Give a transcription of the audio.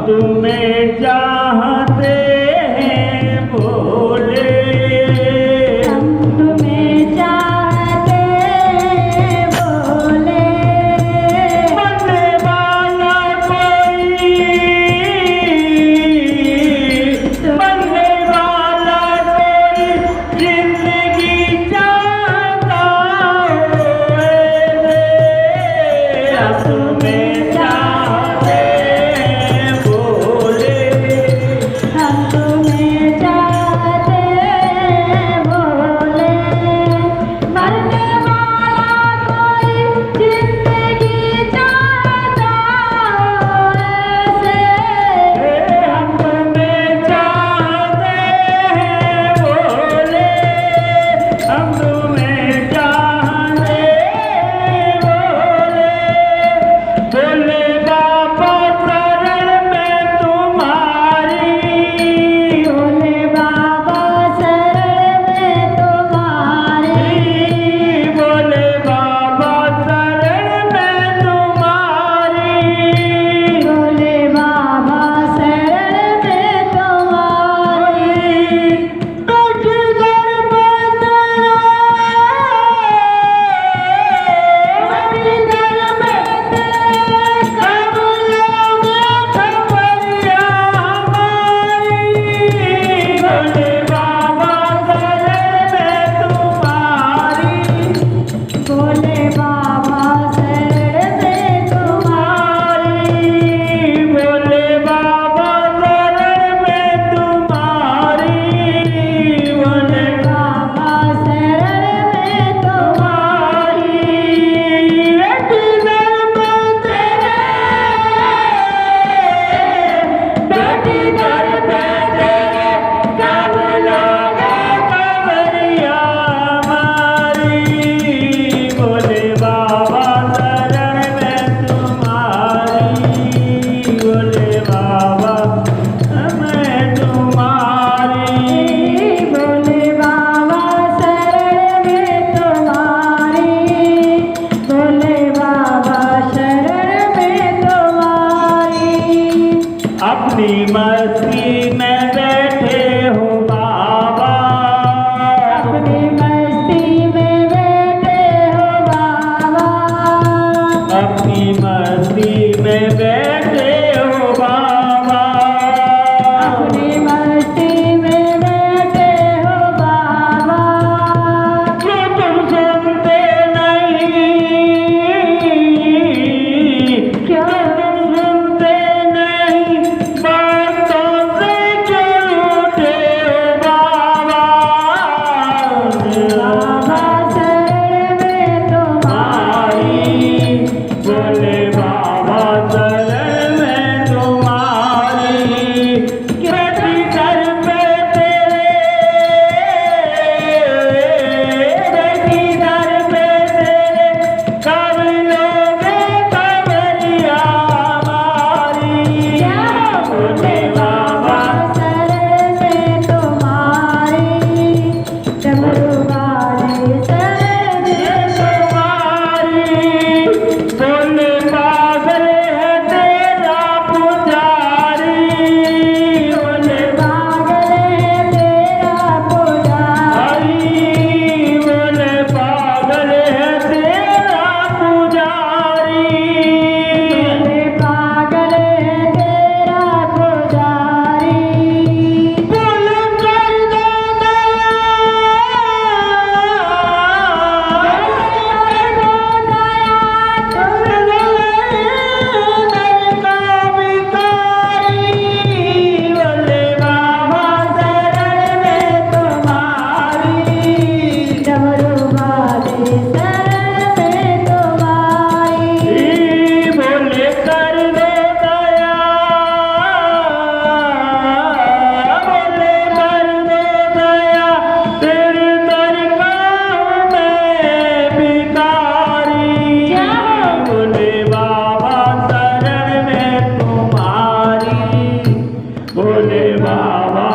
तुम्हें चाहते हैं भोले, हम तुम्हें चाहते हैं भोले। बनने वाला कोई, बनने वाला कोई जिंदगी चाहता है, हम तुम्हें चाहते हैं भोले, हम तुम्हें चाहते हैं भोले। मरने वाला कोई जिंदगी चाहता ऐसे, हम तुम्हें चाहते हैं भोले, हम तुम्हें चाहते हैं भोले, भोले बाबा शरण में तुम्हारी, भोले बाबा शरण में तुम्हारी, भोले बाबा शरण में तुम्हारी, भोले बाबा शरण में तुम्हारी। बैठी दर पे तेरे, बैठी दर पे तेरे, कब लोगे खबरिया हमारी, भोले बाबा शरण में तुम्हारी, भोले बाबा शरण में तुम्हारी, भोले बाबा शरण में तुम्हारी, भोले बाबा शरण में तुम्हारी। बैठी दर पे तेरे, बैठी दर पे तेरे, कब लोगे खबरिया हमारी, भोले बाबा शरण में तुम्हारी, भोले बाबा में तुम्हारी, भोले बाबा शरण में तुम्हारी, भोले बाबा शरण में तुम्हारी। अपनी मस्ती में बैठे हो बाबा, अपनी मस्ती में बैठे हो बाबा, अपनी मस्ती में बैठे हो बाबा, अपनी मस्ती में बैठे हो बाबा। क्यों तुम सुनते नहीं, क्यों तुम सुनते नहीं, बातों से क्यों उठे बाबा, बाबा शरण में तुम्हारी, भोले बाबा शरण में तुम्हारी, बैठी दर पे तेरे, बैठी दर पे तेरे, कब लोगे खबरिया हमारी, भोले बाबा शरण में तुम्हारी, डमरू वाले शरण में तुम्हारी, भोले पागल है तेरा पुजारी, भोले पागल है तेरा पुजारी, भोले पागल है तेरा पुजारी, भोले पागल है तेरा पुजारी। बोल कर दो भोले बाबा शरण में तुम्हारी, डमरू वाले शरण में तुम्हारी, भोले कर दो दया, भोले कर दो दया, तेरे दर का मैं भिखारी, भोले बाबा शरण में तुम्हारी, भोले बाबा